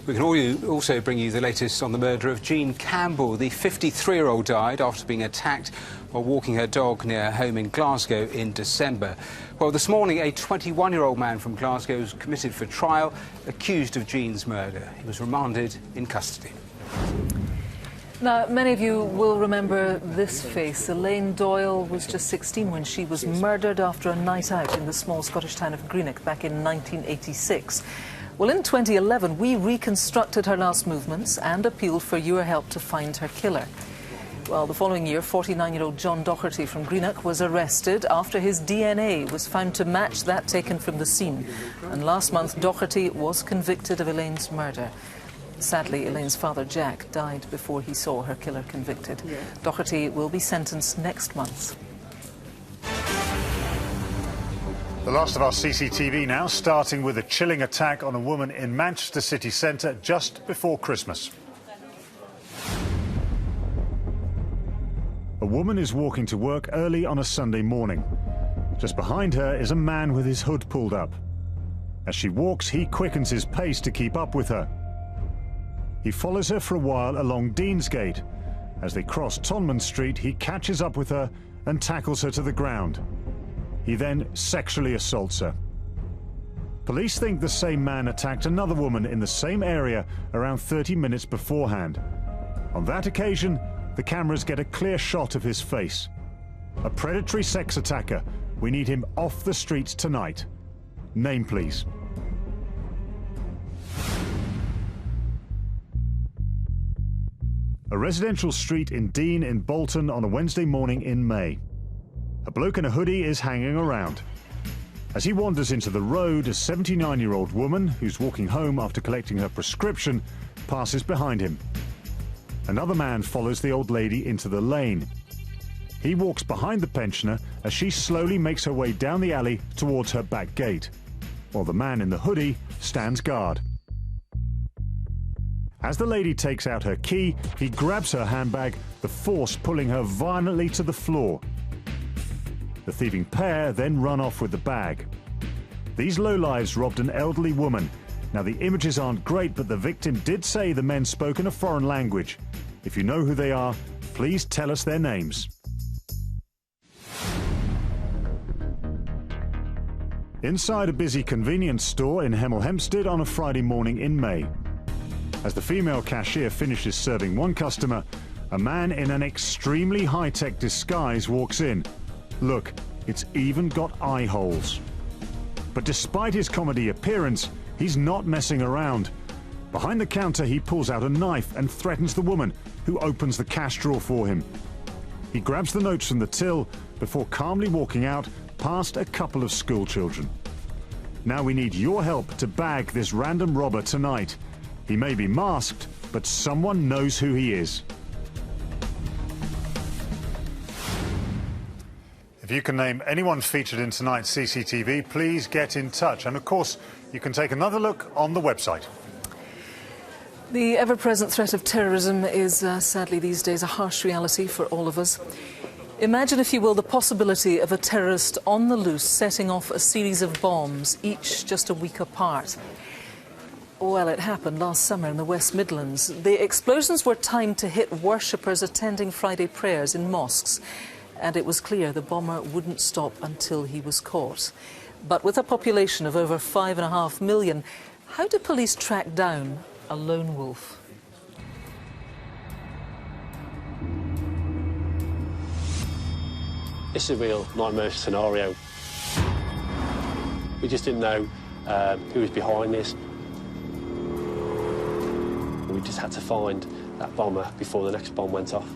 We can also bring you the latest on the murder of Jean Campbell. The 53-year-old died after being attacked while walking her dog near her home in Glasgow in December. Well, this morning, a 21-year-old man from Glasgow was committed for trial, accused of Jean's murder. He was remanded in custody. Now, many of you will remember this face. Elaine Doyle was just 16 when she was murdered after a night out in the small Scottish town of Greenock back in 1986. Well, in 2011, we reconstructed her last movements and appealed for your help to find her killer. Well, the following year, 49-year-old John Doherty from Greenock was arrested after his DNA was found to match that taken from the scene. And last month, Doherty was convicted of Elaine's murder. Sadly, Elaine's father, Jack, died before he saw her killer convicted. Doherty will be sentenced next month. The last of our CCTV now, starting with a chilling attack on a woman in Manchester city centre just before Christmas. A woman is walking to work early on a Sunday morning. Just behind her is a man with his hood pulled up. As she walks, he quickens his pace to keep up with her. He follows her for a while along Deansgate. As they cross Tonman Street, he catches up with her and tackles her to the ground. He then sexually assaults her. Police think the same man attacked another woman in the same area around 30 minutes beforehand. On that occasion, the cameras get a clear shot of his face. A predatory sex attacker. We need him off the streets tonight. Name, please. A residential street in Dean in Bolton on a Wednesday morning in May. A bloke in a hoodie is hanging around. As he wanders into the road, a 79-year-old woman who's walking home after collecting her prescription passes behind him. Another man follows the old lady into the lane. He walks behind the pensioner as she slowly makes her way down the alley towards her back gate, while the man in the hoodie stands guard. As the lady takes out her key, he grabs her handbag, the force pulling her violently to the floor. The thieving pair then run off with the bag. These lowlives robbed an elderly woman. Now, the images aren't great, but the victim did say the men spoke in a foreign language. If you know who they are, please tell us their names. Inside a busy convenience store in Hemel Hempstead on a Friday morning in May. As the female cashier finishes serving one customer, a man in an extremely high-tech disguise walks in. Look, it's even got eye holes. But despite his comedy appearance, he's not messing around. Behind the counter, he pulls out a knife and threatens the woman, who opens the cash drawer for him. He grabs the notes from the till before calmly walking out past a couple of school children. Now we need your help to bag this random robber tonight. He may be masked, but someone knows who he is. If you can name anyone featured in tonight's CCTV, please get in touch. And of course, you can take another look on the website. The ever-present threat of terrorism is, sadly these days, a harsh reality for all of us. Imagine, if you will, the possibility of a terrorist on the loose setting off a series of bombs, each just a week apart. Well, it happened last summer in the West Midlands. The explosions were timed to hit worshippers attending Friday prayers in mosques, and it was clear the bomber wouldn't stop until he was caught. But with a population of over 5.5 million, how do police track down a lone wolf? It's a real nightmare scenario. We just didn't know who was behind this. We just had to find that bomber before the next bomb went off.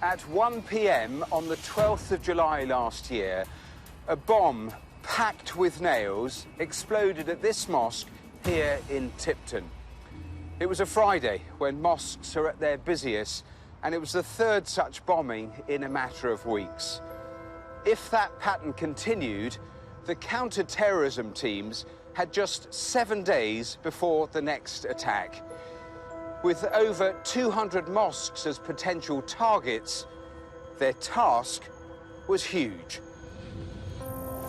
At 1 p.m. on the 12th of July last year, a bomb packed with nails exploded at this mosque here in Tipton. It was a Friday when mosques are at their busiest, and it was the third such bombing in a matter of weeks. If that pattern continued, the counter-terrorism teams had just 7 days before the next attack. With over 200 mosques as potential targets, their task was huge.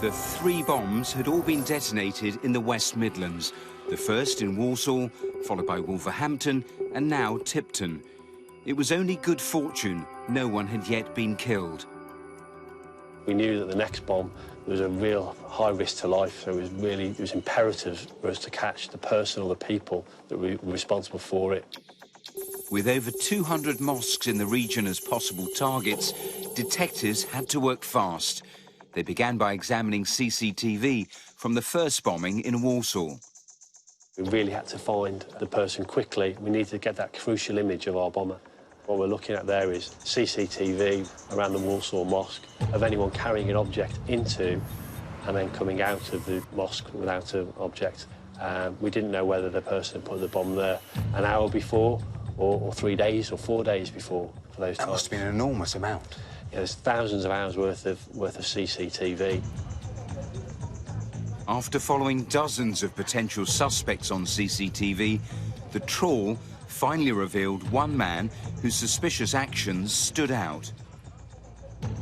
The 3 bombs had all been detonated in the West Midlands. The first in Walsall, followed by Wolverhampton, and now Tipton. It was only good fortune no one had yet been killed. We knew that the next bomb was a real high risk to life, so it was imperative for us to catch the person or the people that were responsible for it. With over 200 mosques in the region as possible targets, detectives had to work fast. They began by examining CCTV from the first bombing in Walsall. We really had to find the person quickly. We needed to get that crucial image of our bomber. What we're looking at there is CCTV around the Walsall Mosque of anyone carrying an object into and then coming out of the mosque without an object. We didn't know whether the person put the bomb there an hour before or 3 days or 4 days before for those times. That must have been an enormous amount. Yeah, there's thousands of hours worth of CCTV. After following dozens of potential suspects on CCTV, the trawl finally revealed one man whose suspicious actions stood out.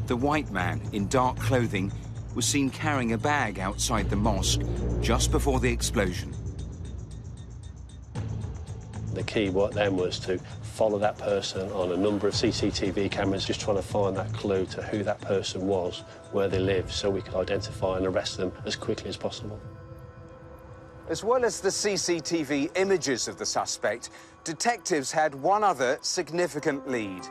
The white man in dark clothing was seen carrying a bag outside the mosque just before the explosion. The key then was to follow that person on a number of CCTV cameras, just trying to find that clue to who that person was, where they lived, so we could identify and arrest them as quickly as possible. As well as the CCTV images of the suspect, detectives had one other significant lead.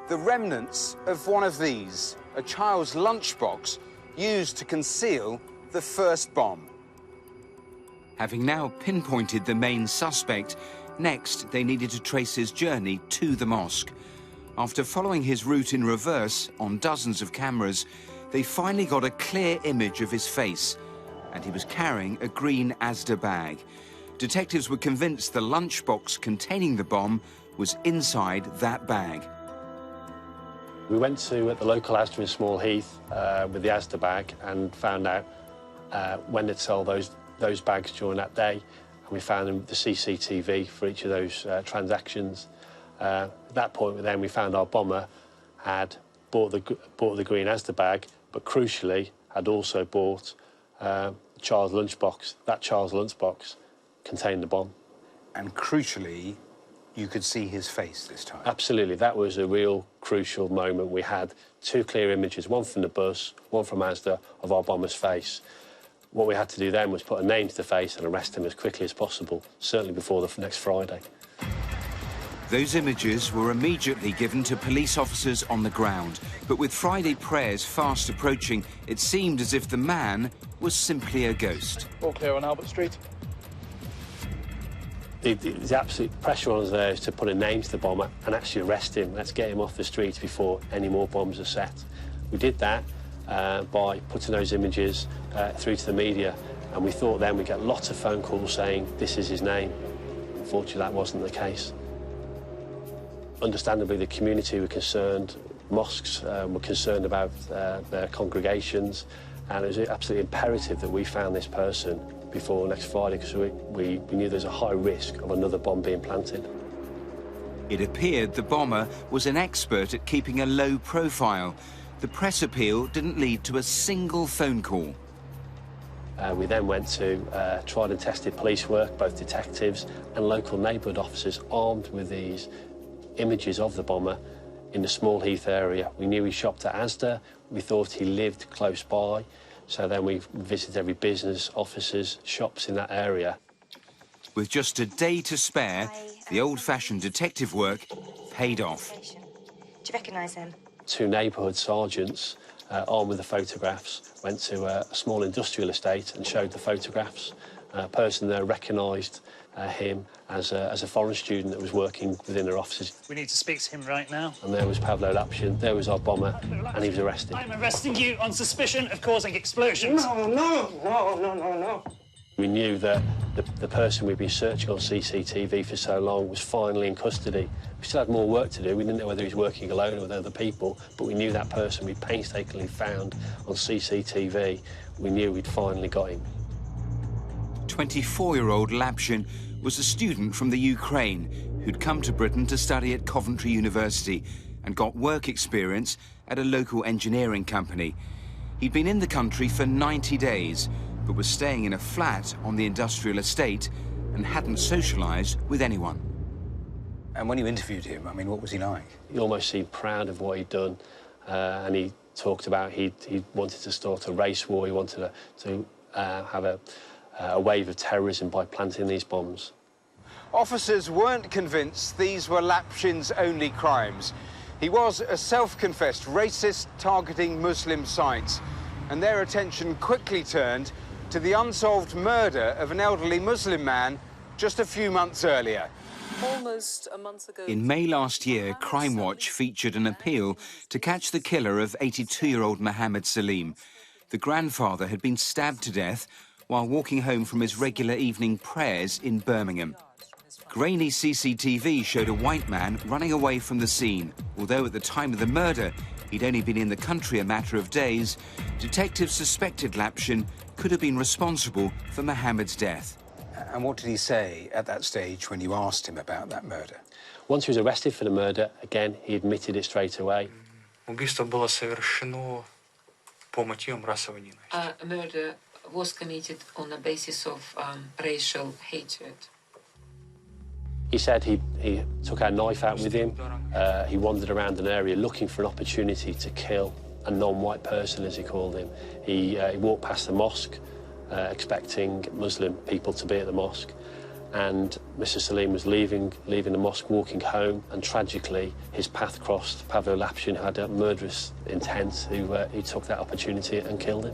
The remnants of one of these, a child's lunchbox used to conceal the first bomb. Having now pinpointed the main suspect, next they needed to trace his journey to the mosque. After following his route in reverse on dozens of cameras, they finally got a clear image of his face, and he was carrying a green Asda bag. Detectives were convinced the lunchbox containing the bomb was inside that bag. We went to the local Asda in Small Heath with the Asda bag and found out when they'd sold those bags during that day, and we found the CCTV for each of those transactions. At that point, then we found our bomber had bought the green Asda bag, but crucially had also bought the child's lunchbox. That child's lunchbox contained the bomb. And crucially, you could see his face this time? Absolutely. That was a real crucial moment. We had two clear images, one from the bus, one from Asda, of our bomber's face. What we had to do then was put a name to the face and arrest him as quickly as possible, certainly before the next Friday. Those images were immediately given to police officers on the ground. But with Friday prayers fast approaching, it seemed as if the man was simply a ghost. All clear on Albert Street. The absolute pressure on us there is to put a name to the bomber and actually arrest him. Let's get him off the streets before any more bombs are set. We did that by putting those images through to the media, and we thought then we'd get lots of phone calls saying this is his name. Unfortunately, that wasn't the case. Understandably, the community were concerned, mosques were concerned about their congregations, and it was absolutely imperative that we found this person before next Friday, because we knew there's a high risk of another bomb being planted. It appeared the bomber was an expert at keeping a low profile. The press appeal didn't lead to a single phone call. We then went to tried and tested police work, both detectives and local neighbourhood officers armed with these images of the bomber in the Small Heath area. We knew he shopped at Asda, we thought he lived close by, so then we visited every business, offices, shops in that area. With just a day to spare, the old-fashioned detective work paid off. Do you recognise him? Two neighbourhood sergeants, armed with the photographs, went to a small industrial estate and showed the photographs. A person there recognised him as a foreign student that was working within their offices. We need to speak to him right now. And there was Pavlo Lapshin, there was our bomber, and he was arrested. I'm arresting you on suspicion of causing explosions. No. We knew that the person we'd been searching on CCTV for so long was finally in custody. We still had more work to do. We didn't know whether he was working alone or with other people, but we knew that person we'd painstakingly found on CCTV. We knew we'd finally got him. 24-year-old Lapshin was a student from the Ukraine who'd come to Britain to study at Coventry University and got work experience at a local engineering company. He'd been in the country for 90 days, but was staying in a flat on the industrial estate and hadn't socialised with anyone. And when you interviewed him, I mean, what was he like? He almost seemed proud of what he'd done, and he talked about he wanted to start a race war. He wanted to have a wave of terrorism by planting these bombs. Officers weren't convinced these were Lapshin's only crimes. He was a self-confessed racist targeting Muslim sites, and their attention quickly turned to the unsolved murder of an elderly Muslim man just a few months earlier. Almost a month ago. In May last year, Crimewatch featured an appeal to catch the killer of 82-year-old Mohammed Salim. The grandfather had been stabbed to death while walking home from his regular evening prayers in Birmingham. Grainy CCTV showed a white man running away from the scene. Although at the time of the murder, he'd only been in the country a matter of days, detectives suspected Lapshin could have been responsible for Mohammed's death. And what did he say at that stage when you asked him about that murder? Once he was arrested for the murder, again, he admitted it straight away. Убийство было совершено по мотивам расовой ненависти. Murder was committed on the basis of racial hatred. He said he took a knife out with him. He wandered around an area looking for an opportunity to kill a non-white person, as he called him. He walked past the mosque, expecting Muslim people to be at the mosque. And Mr. Salim was leaving the mosque, walking home, and tragically his path crossed Pavlo Lapshin, who had a murderous intent, who took that opportunity and killed him.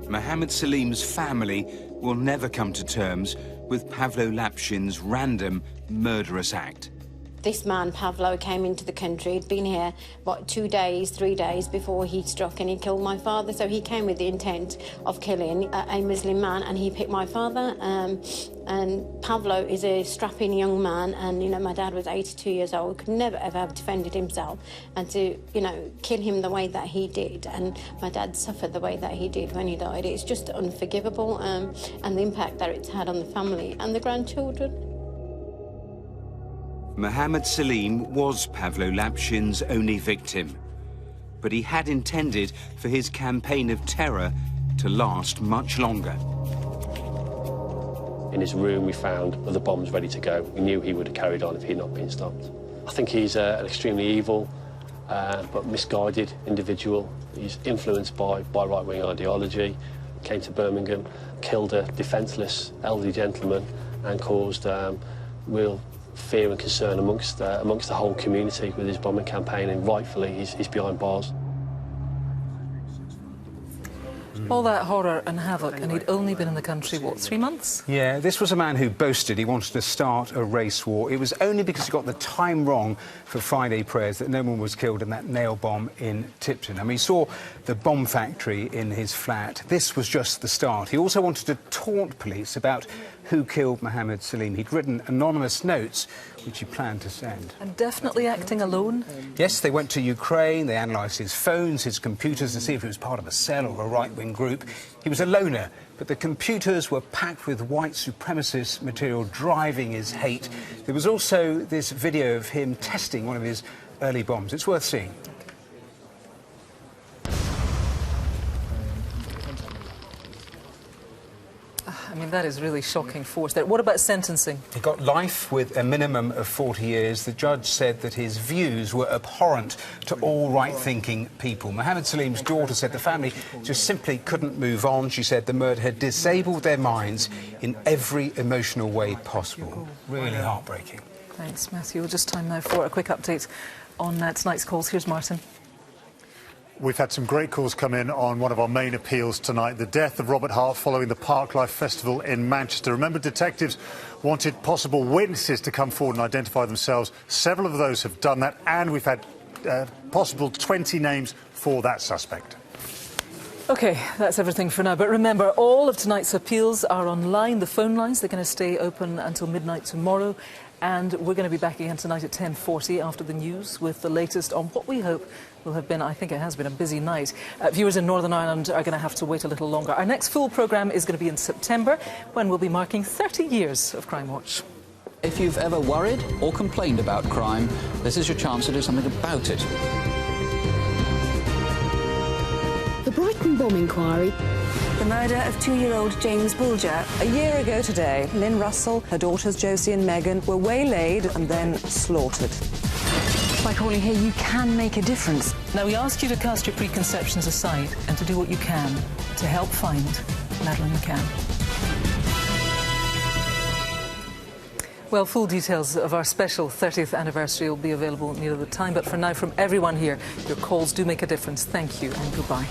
Mohammed Salim's family will never come to terms with Pavlo Lapshin's random, murderous act. This man, Pavlo, came into the country. He'd been here, what, 2 days, 3 days before he struck and he killed my father. So he came with the intent of killing a Muslim man, and he picked my father. And Pavlo is a strapping young man, and, you know, my dad was 82 years old, could never ever have defended himself. And to, you know, kill him the way that he did, and my dad suffered the way that he did when he died, it's just unforgivable, and the impact that it's had on the family and the grandchildren. Mohammed Salim was Pavlo Lapshin's only victim, but he had intended for his campaign of terror to last much longer. In his room, we found other bombs ready to go. We knew he would have carried on if he had not been stopped. I think he's an extremely evil but misguided individual. He's influenced by right-wing ideology, came to Birmingham, killed a defenceless elderly gentleman and caused real fear and concern amongst the whole community with his bombing campaign, and rightfully he's behind bars. All that horror and havoc, and he'd only been in the country, what, 3 months? Yeah, this was a man who boasted he wanted to start a race war. It was only because he got the time wrong for Friday prayers that no one was killed in that nail bomb in Tipton. I mean, he saw the bomb factory in his flat. This was just the start. He also wanted to taunt police about who killed Mohammed Salim. He'd written anonymous notes which he planned to send. And definitely acting alone? Yes, they went to Ukraine, they analysed his phones, his computers to see if he was part of a cell or a right-wing group. He was a loner, but the computers were packed with white supremacist material driving his hate. There was also this video of him testing one of his early bombs. It's worth seeing. I mean, that is really shocking force there. What about sentencing? He got life with a minimum of 40 years. The judge said that his views were abhorrent to all right-thinking people. Mohammed Salim's daughter said the family just simply couldn't move on. She said the murder had disabled their minds in every emotional way possible. Really heartbreaking. Thanks, Matthew. Well, just time now for a quick update on tonight's calls. Here's Martin. We've had some great calls come in on one of our main appeals tonight, the death of Robert Hart following the Parklife Festival in Manchester. Remember, detectives wanted possible witnesses to come forward and identify themselves. Several of those have done that, and we've had possible 20 names for that suspect. OK, that's everything for now. But remember, all of tonight's appeals are online. The phone lines, they're going to stay open until midnight tomorrow. And we're going to be back again tonight at 10:40 after the news with the latest on what we hope will have been, I think it has been, a busy night. Viewers in Northern Ireland are going to have to wait a little longer. Our next full programme is going to be in September, when we'll be marking 30 years of Crimewatch. If you've ever worried or complained about crime, this is your chance to do something about it. The Brighton bomb inquiry. The murder of 2-year-old James Bulger. A year ago today, Lynn Russell, her daughters Josie and Megan were waylaid and then slaughtered. By calling here, you can make a difference. Now, we ask you to cast your preconceptions aside and to do what you can to help find Madeleine McCann. Well, full details of our special 30th anniversary will be available near the time. But for now, from everyone here, your calls do make a difference. Thank you and goodbye.